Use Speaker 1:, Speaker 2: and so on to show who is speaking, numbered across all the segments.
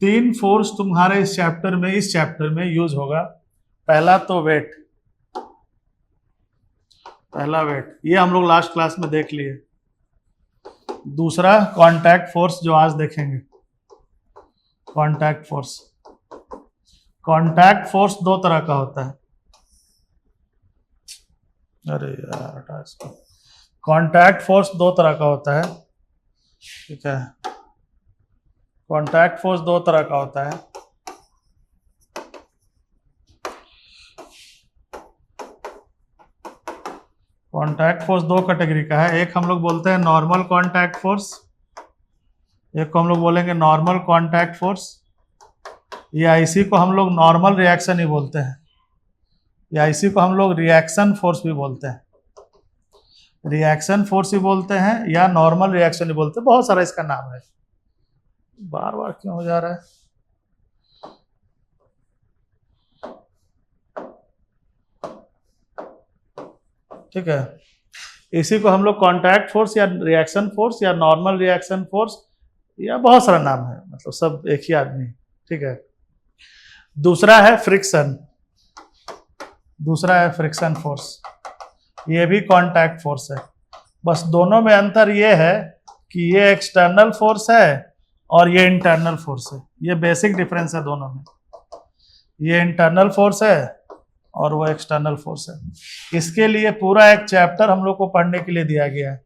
Speaker 1: तीन फोर्स तुम्हारे इस चैप्टर में यूज होगा। पहला तो वेट, पहला वेट, ये हम लोग लास्ट क्लास में देख लिए। दूसरा कांटेक्ट फोर्स, जो आज देखेंगे। कांटेक्ट फोर्स, कांटेक्ट फोर्स दो तरह का होता है। अरे यार हटा इसको। कांटेक्ट फोर्स दो तरह का होता है, ठीक है। कांटेक्ट फोर्स दो तरह का होता है। कांटेक्ट फोर्स दो कैटेगरी का है। एक हम लोग बोलते हैं नॉर्मल कांटेक्ट फोर्स, एक को हम लोग बोलेंगे नॉर्मल कांटेक्ट फोर्स, या इसी को हम लोग नॉर्मल रिएक्शन ही बोलते हैं, या इसी को हम लोग रिएक्शन फोर्स भी बोलते हैं। रिएक्शन फोर्स ही बोलते हैं या नॉर्मल रिएक्शन ही बोलते हैं, बहुत सारा इसका नाम है। बार बार क्यों हो जा रहा है? ठीक है, इसी को हम लोग कांटेक्ट फोर्स या रिएक्शन फोर्स या नॉर्मल रिएक्शन फोर्स, या बहुत सारा नाम है, मतलब सब एक ही आदमी, ठीक है। दूसरा है फ्रिक्शन, दूसरा है फ्रिक्शन फोर्स, ये भी कांटेक्ट फोर्स है। बस दोनों में अंतर ये है कि ये एक्सटर्नल फोर्स है और ये इंटरनल फोर्स है। ये बेसिक डिफरेंस है दोनों में। ये इंटरनल फोर्स है और वो एक्सटर्नल फोर्स है। इसके लिए पूरा एक चैप्टर हम लोग को पढ़ने के लिए दिया गया है।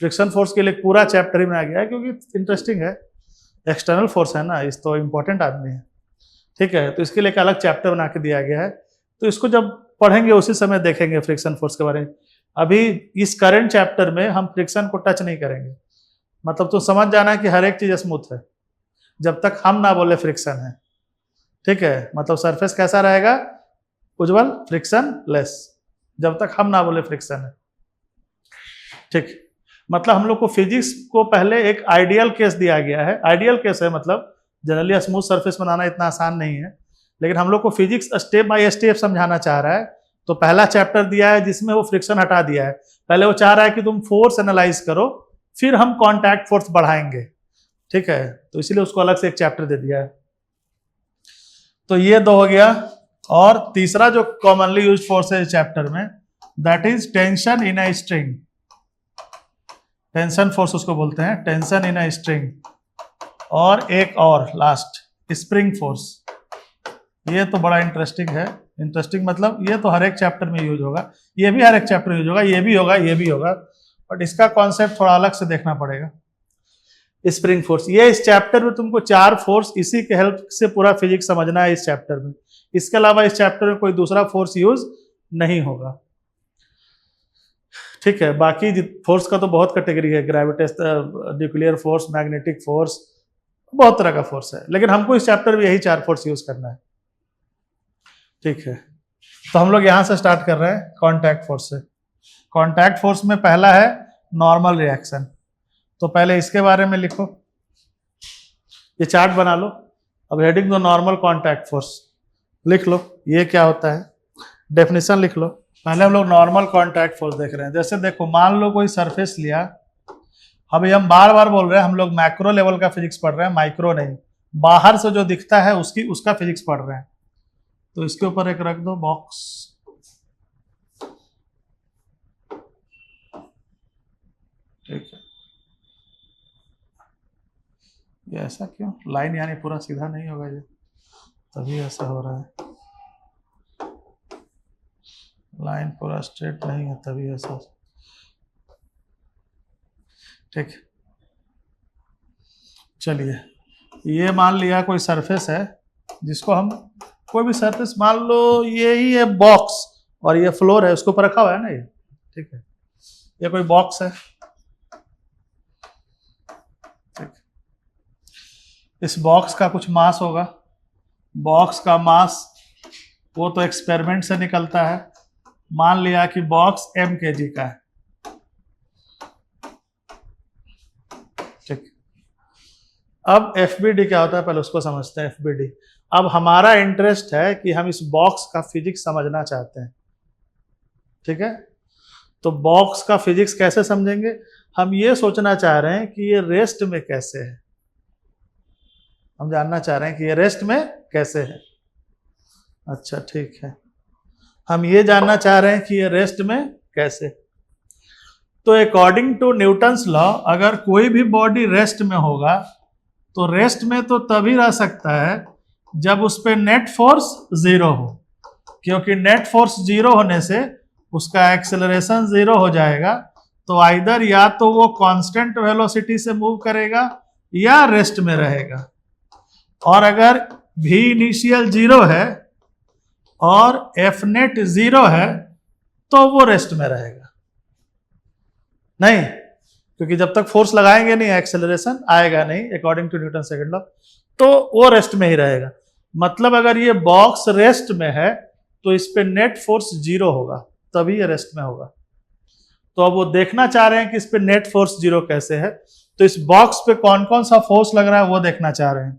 Speaker 1: फ्रिक्शन फोर्स के लिए पूरा चैप्टर ही बनाया गया है, क्योंकि इंटरेस्टिंग है। एक्सटर्नल फोर्स है ना, इस तो इम्पोर्टेंट आदमी है, ठीक है। तो इसके लिए एक अलग चैप्टर बना के दिया गया है, तो इसको जब पढ़ेंगे उसी समय देखेंगे फ्रिक्शन फोर्स के बारे में। अभी इस करंट चैप्टर में हम फ्रिक्शन को टच नहीं करेंगे। मतलब तो समझ जाना कि हर एक चीज स्मूथ है जब तक हम ना बोले फ्रिक्शन है, ठीक है। मतलब सरफेस कैसा रहेगा उज्जवल? फ्रिक्शन लेस, जब तक हम ना बोले फ्रिक्शन है, ठीक। मतलब हम लोग को फिजिक्स को पहले एक आइडियल केस दिया गया है। आइडियल केस है, मतलब जनरली स्मूथ सरफेस बनाना इतना आसान नहीं है, लेकिन हम लोग को फिजिक्स स्टेप बाय स्टेप समझाना चाह रहा है। तो पहला चैप्टर दिया है जिसमें वो फ्रिक्शन हटा दिया है। पहले वो चाह रहा है कि तुम फोर्स एनालाइज करो, फिर हम कांटेक्ट फोर्स बढ़ाएंगे, ठीक है। तो इसलिए उसको अलग से एक चैप्टर दे दिया है। तो ये दो हो गया। और तीसरा जो कॉमनली यूज्ड फोर्स है इस चैप्टर में, that is tension in a string. Tension force उसको बोलते हैं, टेंशन इन अ स्ट्रिंग। और एक और लास्ट, स्प्रिंग फोर्स। ये तो बड़ा इंटरेस्टिंग है। इंटरेस्टिंग मतलब ये तो हर एक चैप्टर में यूज होगा, ये भी हर एक चैप्टर में यूज होगा, ये भी होगा, ये भी होगा, बट इसका कॉन्सेप्ट थोड़ा अलग से देखना पड़ेगा। स्प्रिंग फोर्स, ये इस चैप्टर में तुमको चार फोर्स, इसी के हेल्प से पूरा फिजिक्स समझना है इस चैप्टर में। इसके अलावा इस चैप्टर में कोई दूसरा फोर्स यूज नहीं होगा, ठीक है। बाकी फोर्स का तो बहुत कैटेगरी है, gravitational, nuclear force, magnetic force, बहुत तरह का फोर्स है, लेकिन हमको इस चैप्टर में यही चार फोर्स यूज करना है, ठीक है। तो हम लोग यहां से स्टार्ट कर रहे हैं कांटेक्ट फोर्स से। कांटेक्ट फोर्स में पहला है नॉर्मल रिएक्शन। तो पहले इसके बारे में लिखो, ये चार्ट बना लो। अब हेडिंग दो नॉर्मल कांटेक्ट फोर्स, लिख लो ये क्या होता है, डेफिनेशन लिख लो। पहले हम लोग नॉर्मल कांटेक्ट फोर्स देख रहे हैं। जैसे देखो, मान लो कोई सरफेस लिया। अभी हम बार बार बोल रहे हैं, हम लोग मैक्रो लेवल का फिजिक्स पढ़ रहे हैं, माइक्रो नहीं। बाहर से जो दिखता है उसका फिजिक्स पढ़ रहे हैं। तो इसके ऊपर एक रख दो बॉक्स, ठीक है। ये ऐसा क्यों, लाइन यानी पूरा सीधा नहीं होगा ये, तभी ऐसा हो रहा है। लाइन पूरा स्ट्रेट नहीं है तभी ऐसा, ठीक। चलिए, ये मान लिया कोई सरफेस है, जिसको हम कोई भी सरफेस मान लो, ये ही है बॉक्स, और ये फ्लोर है, उसके ऊपर रखा हुआ है ना ये, ठीक है। ये कोई बॉक्स है, ठीक। इस बॉक्स का कुछ मास होगा। बॉक्स का मास वो तो एक्सपेरिमेंट से निकलता है। मान लिया कि बॉक्स m kg का है, ठीक। अब FBD क्या होता है पहले उसको समझते हैं। FBD, अब हमारा इंटरेस्ट है कि हम इस बॉक्स का फिजिक्स समझना चाहते हैं, ठीक है। तो बॉक्स का फिजिक्स कैसे समझेंगे? हम ये सोचना चाह रहे हैं कि ये रेस्ट में कैसे है। हम जानना चाह रहे हैं कि ये रेस्ट में कैसे है। अच्छा ठीक है, हम ये जानना चाह रहे हैं कि ये रेस्ट में कैसे। तो अकॉर्डिंग टू न्यूटन्स लॉ अगर कोई भी बॉडी रेस्ट में होगा तो रेस्ट में तो तभी रह सकता है जब उस पर नेट फोर्स जीरो हो, क्योंकि नेट फोर्स जीरो होने से उसका एक्सेलरेशन जीरो हो जाएगा। तो आइदर या तो वो कांस्टेंट वेलोसिटी से मूव करेगा या रेस्ट में रहेगा। और अगर v इनिशियल जीरो है और एफ नेट जीरो है तो वो रेस्ट में रहेगा नहीं, क्योंकि जब तक फोर्स लगाएंगे नहीं एक्सेलरेशन आएगा नहीं according to Newton second law, तो वो रेस्ट में ही रहेगा। मतलब अगर ये बॉक्स रेस्ट में है तो इस पे नेट फोर्स जीरो होगा, तभी ये रेस्ट में होगा। तो अब वो देखना चाह रहे हैं कि इस पे नेट फोर्स जीरो कैसे है, तो इस बॉक्स पे कौन कौन सा फोर्स लग रहा है वो देखना चाह रहे हैं।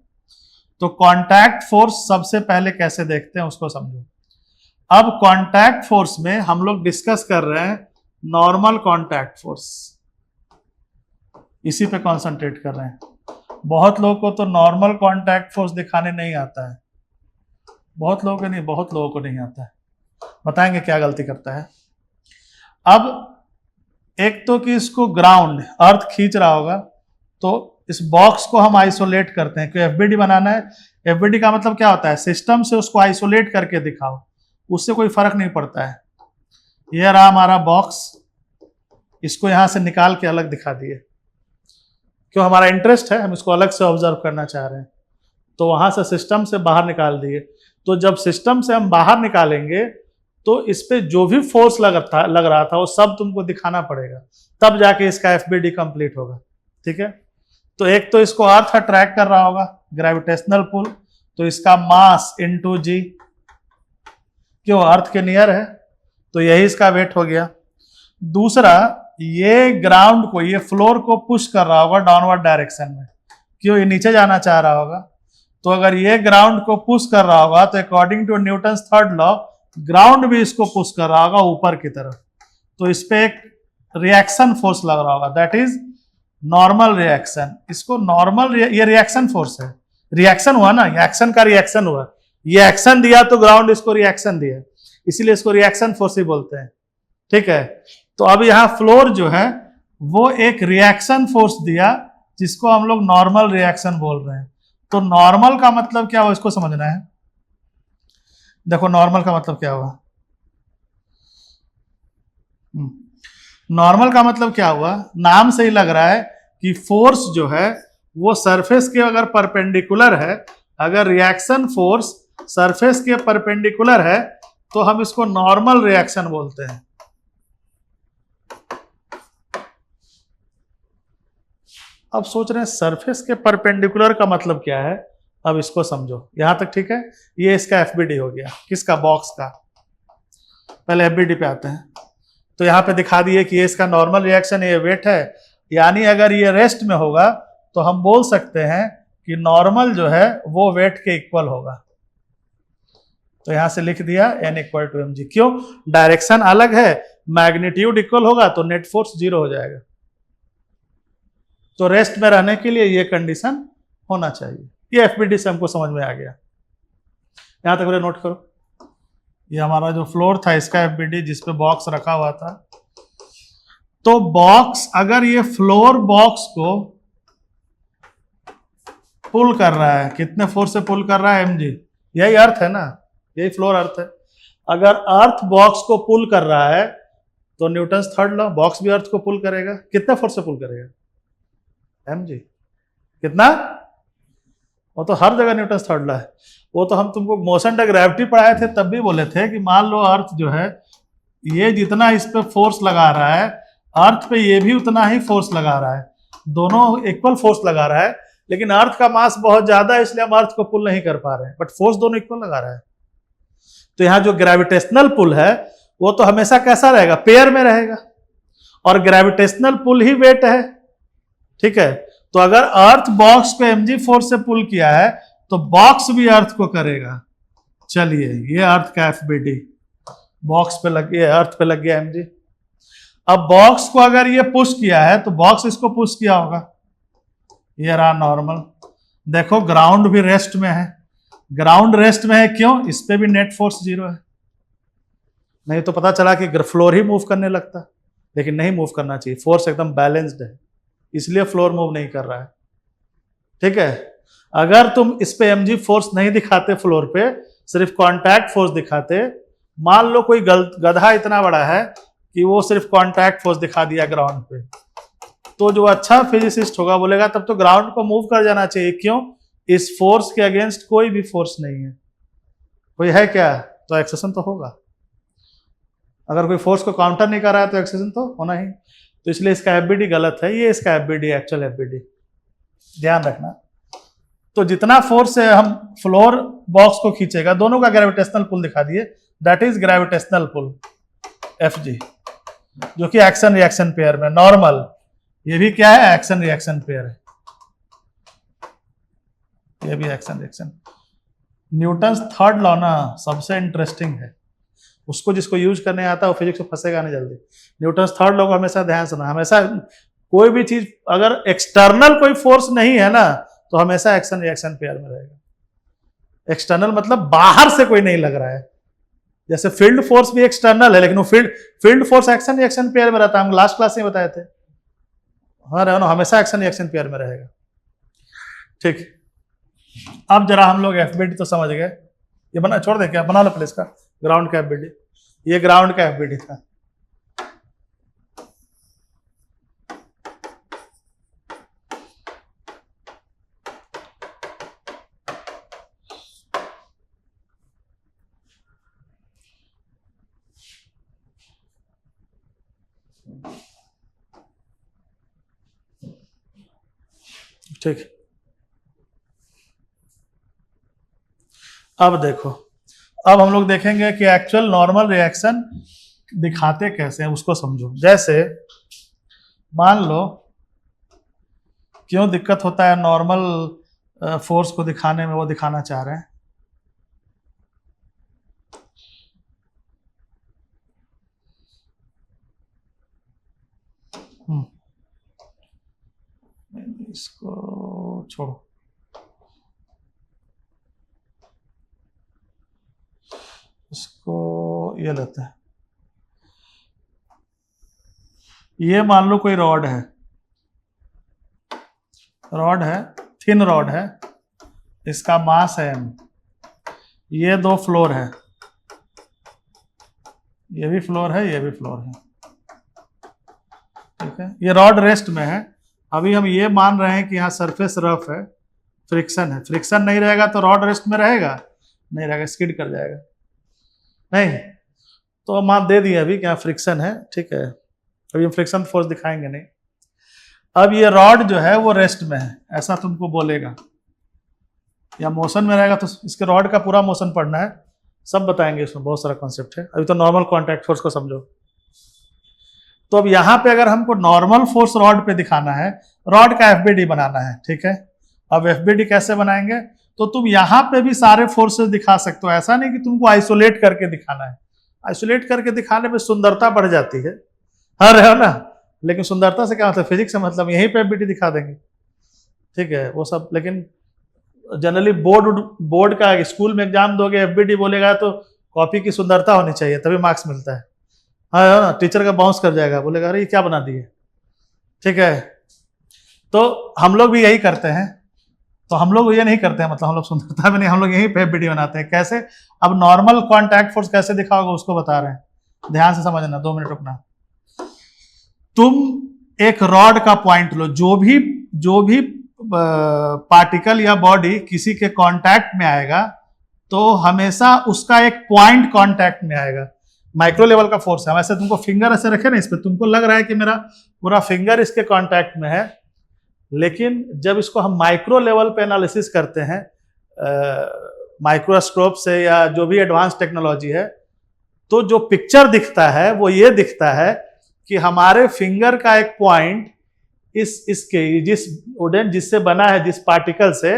Speaker 1: तो कांटेक्ट फोर्स सबसे पहले कैसे देखते हैं उसको समझो। अब कांटेक्ट फोर्स में हम लोग डिस्कस कर रहे हैं नॉर्मल कांटेक्ट फोर्स, इसी पे कंसंट्रेट कर रहे हैं। बहुत लोगों को तो नॉर्मल कांटेक्ट फोर्स दिखाने नहीं आता है, बहुत लोगों को नहीं, बहुत लोगों को नहीं आता है। बताएंगे क्या गलती करता है। अब एक तो कि इसको ग्राउंड अर्थ खींच रहा होगा, तो इस बॉक्स को हम आइसोलेट करते हैं, क्योंकि एफबीडी बनाना है। एफबीडी का मतलब क्या होता है, सिस्टम से उसको आइसोलेट करके दिखाओ, उससे कोई फर्क नहीं पड़ता है। ये रहा हमारा बॉक्स, इसको यहां से निकाल के अलग दिखा दिए, क्यों हमारा इंटरेस्ट है, हम इसको अलग से ऑब्जर्व करना चाह रहे हैं। तो वहां से सिस्टम से बाहर निकाल दिए। तो जब सिस्टम से हम बाहर निकालेंगे तो इस पे जो भी फोर्स लग रहा था वो सब तुमको दिखाना पड़ेगा, तब जाके इसका एफबीडी कंप्लीट होगा। ठीक है, तो एक तो इसको अर्थ अट्रैक्ट कर रहा होगा ग्रेविटेशनल पुल, तो इसका मास इनटू जी, क्यों अर्थ के नियर है तो यही इसका वेट हो गया। दूसरा, ये ग्राउंड को, ये फ्लोर को पुश कर रहा होगा डाउनवर्ड डायरेक्शन में, क्यों ये नीचे जाना चाह रहा होगा। तो अगर ये ग्राउंड को पुश कर रहा होगा तो according to Newton's third law ground भी इसको पुश कर रहा होगा ऊपर की तरफ, तो इस पे एक रिएक्शन फोर्स लग रहा होगा, दैट इज नॉर्मल रिएक्शन। इसको नॉर्मल, ये रिएक्शन फोर्स है, रिएक्शन हुआ ना, एक्शन का रिएक्शन हुआ, ये एक्शन दिया तो ग्राउंड इसको रिएक्शन दिया, इसीलिए इसको रिएक्शन फोर्स ही बोलते हैं। ठीक है, तो अब यहां फ्लोर जो है वो एक रिएक्शन फोर्स दिया जिसको हम लोग नॉर्मल रिएक्शन बोल रहे हैं। तो नॉर्मल का मतलब क्या हुआ इसको समझना है। देखो नॉर्मल का मतलब क्या हुआ, नॉर्मल का मतलब क्या हुआ, नाम से ही लग रहा है कि फोर्स जो है वो सरफेस के अगर परपेंडिकुलर है, अगर रिएक्शन फोर्स सरफेस के परपेंडिकुलर है तो हम इसको नॉर्मल रिएक्शन बोलते हैं। अब सोच रहे हैं सरफेस के परपेंडिकुलर का मतलब क्या है, अब इसको समझो। यहां तक ठीक है, ये इसका एफबीडी हो गया, किसका, बॉक्स का। पहले एफबीडी पे आते हैं, तो यहां पे दिखा दिए कि ये इसका नॉर्मल रिएक्शन, ये वेट है, यानी अगर ये रेस्ट में होगा तो हम बोल सकते हैं कि नॉर्मल जो है वो वेट के इक्वल होगा। तो यहां से लिख दिया n इक्वल टू mg, क्यों, डायरेक्शन अलग है, मैग्नीट्यूड इक्वल होगा तो नेट फोर्स जीरो हो जाएगा। तो रेस्ट में रहने के लिए ये कंडीशन होना चाहिए। ये एफबीडी से हमको समझ में आ गया। यहां तक नोट करो, ये हमारा जो फ्लोर था इसका एफबीडी जिसपे बॉक्स रखा हुआ था। तो बॉक्स, अगर ये फ्लोर बॉक्स को पुल कर रहा है, कितने फोर्स से पुल कर रहा है, mg, यही अर्थ है ना, यही फ्लोर अर्थ है। अगर अर्थ बॉक्स को पुल कर रहा है तो न्यूटन्स थर्ड लॉ, बॉक्स भी अर्थ को पुल करेगा, कितने फोर्स से पुल करेगा, mg, कितना, वो तो हर जगह न्यूटन्स थर्ड लॉ है। वो तो हम तुमको मोशन टू ग्रेविटी पढ़ाए थे, तब भी बोले थे कि मान लो अर्थ जो है ये जितना इस पे फोर्स लगा रहा है, अर्थ पे ये भी उतना ही फोर्स लगा रहा है, दोनों इक्वल फोर्स लगा रहा है, लेकिन अर्थ का मास बहुत ज्यादा है इसलिए हम अर्थ को पुल नहीं कर पा रहे हैं, बट फोर्स दोनों इक्वल लगा रहा है। तो यहाँ जो ग्रेविटेशनल पुल है वो तो हमेशा कैसा रहेगा, पेयर में रहेगा, और ग्रेविटेशनल पुल ही वेट है। ठीक है, तो अगर अर्थ बॉक्स को mg फोर्स से पुल किया है तो बॉक्स भी अर्थ को करेगा। चलिए, ये अर्थ का एफबीडी बॉक्स पे लग गया, अर्थ पे लग गया mg। अब बॉक्स को अगर ये पुश किया है तो बॉक्स इसको पुश किया होगा, ये रहा नॉर्मल। देखो ग्राउंड भी रेस्ट में है, ग्राउंड रेस्ट में है क्यों? इस पे भी नेट फोर्स 0 है, नहीं तो पता चला कि फ्लोर ही मूव करने लगता, लेकिन नहीं मूव करना चाहिए, फोर्स एकदम बैलेंस्ड है, इसलिए फ्लोर मूव नहीं कर रहा है। ठीक है, अगर तुम इस पे mg फोर्स नहीं दिखाते फ्लोर पे, सिर्फ कांटेक्ट फोर्स दिखाते, मान लो कोई गधा इतना बड़ा है कि वो सिर्फ कांटेक्ट फोर्स दिखा दिया ग्राउंड पे, तो जो अच्छा फिजिसिस्ट होगा बोलेगा तब तो ग्राउंड को मूव कर जाना चाहिए, क्यों? इस फोर्स के अगेंस्ट कोई भी फोर्स नहीं है, कोई है क्या? तो एक्सेशन तो होगा, अगर कोई फोर्स को काउंटर नहीं कर रहा है तो एक्सेशन तो होना ही, तो इसलिए इसका एफबीडी गलत है, ये इसका एफबीडी एक्चुअल एफबीडी, ध्यान रखना। तो जितना फोर्स है हम फ्लोर बॉक्स को खींचेगा, दोनों का ग्रेविटेशनल पुल दिखा दिए, that is gravitational pull FG, जो कि एक्शन रिएक्शन पेयर में नॉर्मल, ये भी क्या है? एक्शन रिएक्शन पेयर है, ये भी action reaction. Newton's third law ना सबसे इंटरेस्टिंग है, उसको जिसको यूज करने आता है वो फिजिक्स में फंसेगा नहीं जल्दी। न्यूटन्स थर्ड लॉ को हमेशा ध्यान सुना, हमेशा कोई भी चीज अगर एक्सटर्नल कोई फोर्स नहीं है ना तो हमेशा एक्शन रिएक्शन पेयर में रहेगा। एक्सटर्नल मतलब बाहर से कोई नहीं लग रहा है, जैसे फील्ड फोर्स भी एक्सटर्नल है, लेकिन वो field force action reaction pair में रहता है, हम लास्ट क्लास में बताए थे। हाँ रहो, हमेशा एक्शन रिएक्शन पेयर में रहेगा। ठीक, अब जरा हम लोग एफबीडी तो समझ गए, ये बना छोड़ दे क्या, बना लो प्लेस का ग्राउंड का एफबीडी, ये ग्राउंड का एफबीडी था। ठीक, अब देखो, अब हम लोग देखेंगे कि एक्चुअल नॉर्मल रिएक्शन दिखाते कैसे हैं उसको समझो। जैसे मान लो क्यों दिक्कत होता है नॉर्मल फोर्स को दिखाने में, वो दिखाना चाह रहे हैं। इसको छोड़ो, इसको ये लेते हैं। ये मान लो कोई रॉड है, थिन रॉड है, इसका मास है m, ये दो फ्लोर है, ये भी फ्लोर है, ये भी फ्लोर है। ठीक है, ये रॉड रेस्ट में है। अभी हम ये मान रहे हैं कि यहाँ सरफेस रफ है, फ्रिक्शन है, फ्रिक्शन नहीं रहेगा तो रॉड रेस्ट में रहेगा? नहीं रहेगा, स्किड कर जाएगा। नहीं, तो मान दे दिए अभी क्या फ्रिक्शन है। ठीक है, अभी हम फ्रिक्शन फोर्स दिखाएंगे नहीं। अब ये रॉड जो है वो रेस्ट में है, ऐसा तुमको बोलेगा, या मोशन में रहेगा तो इसके रॉड का पूरा मोशन पढ़ना है, सब बताएंगे, इसमें बहुत सारा कॉन्सेप्ट है। अभी तो नॉर्मल कॉन्टैक्ट फोर्स को समझो। तो अब यहाँ पे अगर हमको नॉर्मल फोर्स रॉड पे दिखाना है, रॉड का एफबीडी बनाना है। ठीक है, अब एफबीडी कैसे बनाएंगे? तो तुम यहाँ पे भी सारे फोर्सेस दिखा सकते हो, ऐसा नहीं कि तुमको आइसोलेट करके दिखाना है। आइसोलेट करके दिखाने में सुंदरता बढ़ जाती है, हाँ रहे हो ना, लेकिन सुंदरता से क्या मतलब, फिजिक्स से मतलब यहीं पे एफबीडी दिखा देंगे। ठीक है, वो सब, लेकिन जनरली बोर्ड का स्कूल में एग्जाम दोगे, एफबीडी बोलेगा तो कॉपी की सुंदरता होनी चाहिए, तभी मार्क्स मिलता है। हाँ ना, टीचर का बाउंस कर जाएगा, बोलेगा अरे ये क्या बना दिए। ठीक है, तो हम लोग भी यही करते हैं। तो हम लोग ये नहीं करते हैं, मतलब हम लोग सुंदरता में नहीं, हम लोग यहीं पे एफबीडी बनाते हैं। कैसे? अब नॉर्मल कॉन्टैक्ट फोर्स कैसे दिखाओगे उसको बता रहे हैं, ध्यान से समझना, 2 मिनट रुकना। तुम एक रॉड का पॉइंट लो, जो भी पार्टिकल या बॉडी किसी के कांटेक्ट में आएगा तो हमेशा उसका एक पॉइंट कांटेक्ट में आएगा। माइक्रो लेवल का फोर्स है, वैसे तुमको फिंगर ऐसे रखे ना इस पे, तुमको लग रहा है कि मेरा पूरा फिंगर इसके कांटेक्ट में है, लेकिन जब इसको हम माइक्रो लेवल पे एनालिसिस करते हैं माइक्रोस्कोप से या जो भी एडवांस टेक्नोलॉजी है, तो जो पिक्चर दिखता है वो ये दिखता है कि हमारे फिंगर का एक पॉइंट इसके जिस वुडन जिससे बना है, जिस पार्टिकल से,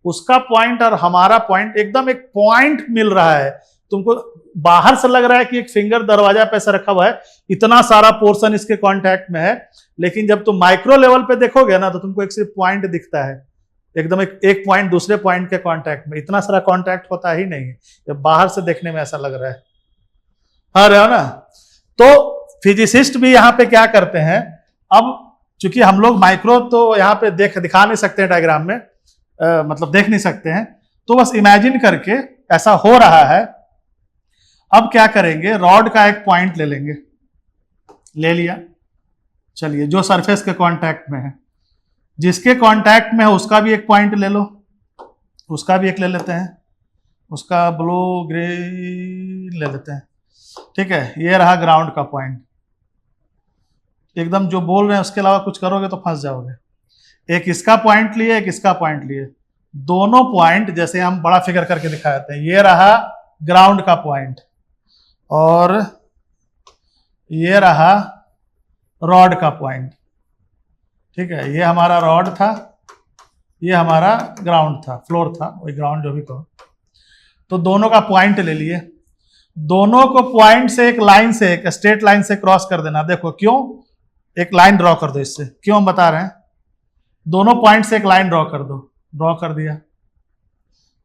Speaker 1: उसका पॉइंट और हमारा पॉइंट एकदम एक पॉइंट मिल रहा है। तुमको बाहर से लग रहा है कि एक फिंगर दरवाजा पे ऐसा रखा हुआ है, इतना सारा पोर्शन इसके कांटेक्ट में है, लेकिन जब तुम माइक्रो लेवल पे देखोगे ना तो तुमको एक सिर्फ पॉइंट दिखता है, एकदम एक पॉइंट दूसरे पॉइंट के कांटेक्ट में, इतना सारा कांटेक्ट होता ही नहीं है, ये बाहर से देखने में ऐसा लग रहा है। हाँ रहे हो ना। तो फिजिसिस्ट भी यहाँ पे क्या करते हैं, अब चूंकि हम लोग माइक्रो तो यहाँ पे दिखा नहीं सकते हैं डायग्राम में, मतलब देख नहीं सकते हैं, तो बस इमेजिन करके ऐसा हो रहा है। अब क्या करेंगे, रॉड का एक पॉइंट ले लेंगे, ले लिया, चलिए जो सरफेस के कांटेक्ट में है, जिसके कांटेक्ट में है उसका भी एक पॉइंट ले लो, उसका भी एक ले लेते हैं, उसका ब्लू ग्रीन ले लेते हैं, ठीक है। ये रहा ग्राउंड का पॉइंट, एकदम जो बोल रहे हैं उसके अलावा कुछ करोगे तो फंस जाओगे। एक इसका पॉइंट लिए, एक इसका पॉइंट लिए, दोनों पॉइंट जैसे हम बड़ा फिगर करके दिखा देते हैं, ये रहा ग्राउंड का पॉइंट और ये रहा रॉड का पॉइंट, ठीक है। ये हमारा रॉड था, ये हमारा ग्राउंड था, फ्लोर था, वही ग्राउंड जो भी कहो। तो दोनों का पॉइंट ले लिए, दोनों को पॉइंट से एक लाइन से, एक स्ट्रेट लाइन से क्रॉस कर देना। देखो क्यों, एक लाइन ड्रॉ कर दो इससे, क्यों हम बता रहे हैं, दोनों पॉइंट से एक लाइन ड्रॉ कर दो, ड्रॉ कर दिया,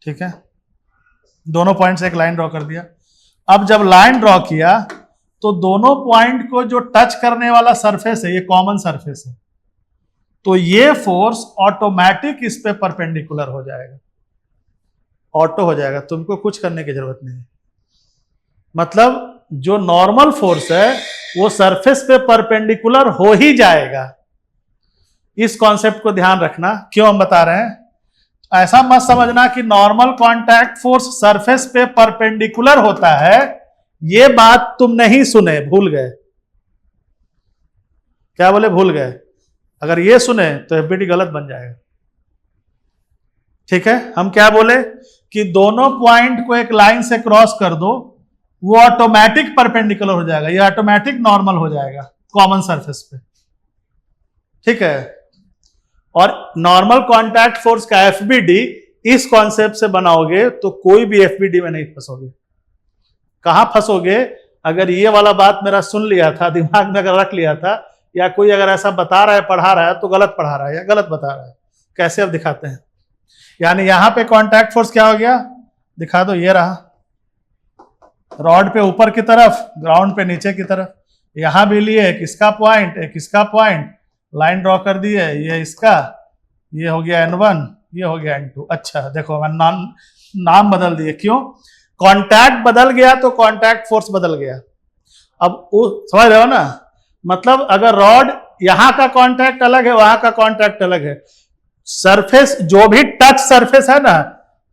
Speaker 1: ठीक है, दोनों पॉइंट से एक लाइन ड्रॉ कर दिया। अब जब लाइन ड्रॉ किया तो दोनों पॉइंट को जो टच करने वाला सरफेस है, ये कॉमन सरफेस है, तो ये फोर्स ऑटोमेटिक इस पे परपेंडिकुलर हो जाएगा, ऑटो हो जाएगा, तुमको कुछ करने की जरूरत नहीं है। मतलब जो नॉर्मल फोर्स है वो सरफेस पे परपेंडिकुलर हो ही जाएगा। इस कॉन्सेप्ट को ध्यान रखना, क्यों हम बता रहे हैं, ऐसा मत समझना कि नॉर्मल कांटेक्ट फोर्स सरफेस पे परपेंडिकुलर होता है, ये बात तुम नहीं सुने, भूल गए। क्या बोले, भूल गए। अगर ये सुने तो एफबीडी गलत बन जाएगा, ठीक है। हम क्या बोले कि दोनों पॉइंट को एक लाइन से क्रॉस कर दो, वो ऑटोमेटिक परपेंडिकुलर हो जाएगा, ये ऑटोमेटिक नॉर्मल हो जाएगा कॉमन सरफेस पे, ठीक है। और नॉर्मल कांटेक्ट फोर्स का एफबीडी इस कॉन्सेप्ट से बनाओगे तो कोई भी एफबीडी में नहीं फंसोगे। कहां फंसोगे, अगर ये वाला बात मेरा सुन लिया था, दिमाग में अगर रख लिया था, या कोई अगर ऐसा बता रहा है, पढ़ा रहा है, तो गलत पढ़ा रहा है या गलत बता रहा है। कैसे अब दिखाते हैं, यानी यहां पे कांटेक्ट फोर्स क्या हो गया, दिखा दो, ये रहा रॉड पे ऊपर की तरफ, ग्राउंड पे नीचे की तरफ, यहां भी लिए एक इसका पॉइंट, एक इसका पॉइंट, लाइन ड्रॉ कर दी है, ये इसका, ये हो गया N1, ये हो गया N2। अच्छा देखो नाम बदल दिए, क्यों, कांटेक्ट बदल गया तो कांटेक्ट फोर्स बदल गया। अब समझ रहे हो ना, मतलब अगर रॉड यहां का कांटेक्ट अलग है, वहां का कांटेक्ट अलग है, सरफेस जो भी टच सरफेस है ना,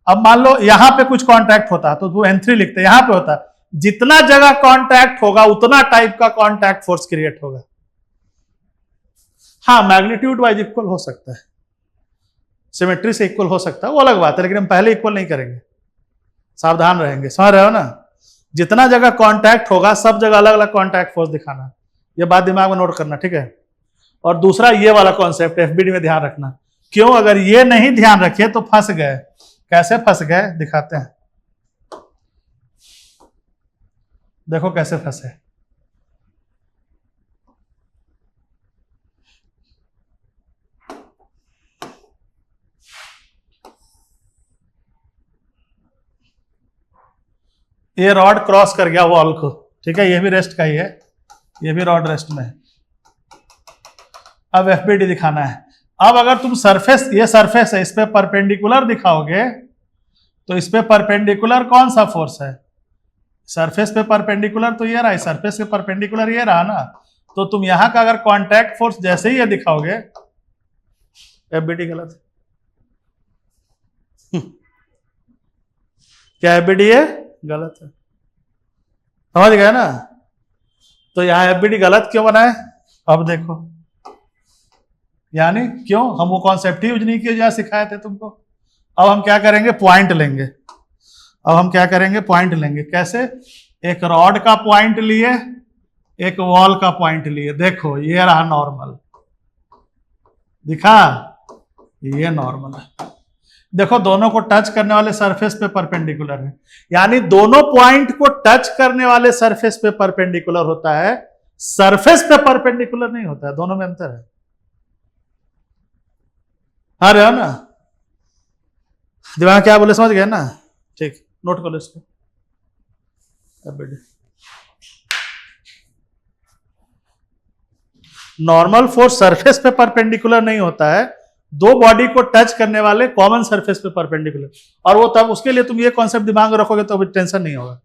Speaker 1: अब मान लो यहां पे कुछ कांटेक्ट होता तो वो N3 लिखते, यहां पे होता, जितना जगह कांटेक्ट होगा उतना टाइप का कांटेक्ट फोर्स क्रिएट होगा। हाँ मैग्नीट्यूड वाइज इक्वल हो सकता है, सिमेट्री से इक्वल हो सकता है, वो अलग बात है, लेकिन हम पहले इक्वल नहीं करेंगे, सावधान रहेंगे, समझ रहे हो ना। जितना जगह कांटेक्ट होगा सब जगह अलग अलग कांटेक्ट फोर्स दिखाना, ये बात दिमाग में नोट करना, ठीक है। और दूसरा ये वाला कॉन्सेप्ट एफबीडी में ध्यान रखना, क्यों, अगर ये नहीं ध्यान रखे तो फंस गए। कैसे फंस गए दिखाते हैं, देखो कैसे फंसे। ये रॉड क्रॉस कर गया वॉल को, ठीक है, ये भी रेस्ट का ही है, ये भी रॉड रेस्ट में है। अब एफबीडी दिखाना है। अब अगर तुम सरफेस, ये सरफेस है, इस पे परपेंडिकुलर दिखाओगे तो इस पे परपेंडिकुलर कौन सा फोर्स है, सरफेस पे परपेंडिकुलर तो ये रहा, सरफेस पे परपेंडिकुलर ये रहा ना, तो तुम यहां का अगर कांटेक्ट फोर्स जैसे ही ये दिखाओगे, एफबीडी गलत है। क्या एफबीडी है, गलत है, समझ गए ना। तो यहां एफबीडी गलत क्यों बना है, अब देखो, यानी क्यों, हम वो कॉन्सेप्ट ही यूज नहीं किए जहां सिखाए थे तुमको। अब हम क्या करेंगे, पॉइंट लेंगे, अब हम क्या करेंगे, पॉइंट लेंगे। कैसे, एक रॉड का पॉइंट लिए, एक वॉल का पॉइंट लिए, देखो ये रहा नॉर्मल, दिखा, ये नॉर्मल है, देखो दोनों को टच करने वाले सरफेस पे परपेंडिकुलर है, यानी दोनों पॉइंट को टच करने वाले सरफेस पे परपेंडिकुलर होता है, सरफेस पे परपेंडिकुलर नहीं होता है, दोनों में अंतर है। हाँ रहे हो ना, दिमाग क्या बोले समझ गए ना? ठीक, नोट करो इसको। नॉर्मल फोर्स सरफेस पे परपेंडिकुलर नहीं होता है, दो बॉडी को टच करने वाले कॉमन सरफेस पे परपेंडिकुलर। और वो तब उसके लिए तुम ये कॉन्सेप्ट दिमाग में रखोगे तो अभी टेंशन नहीं होगा।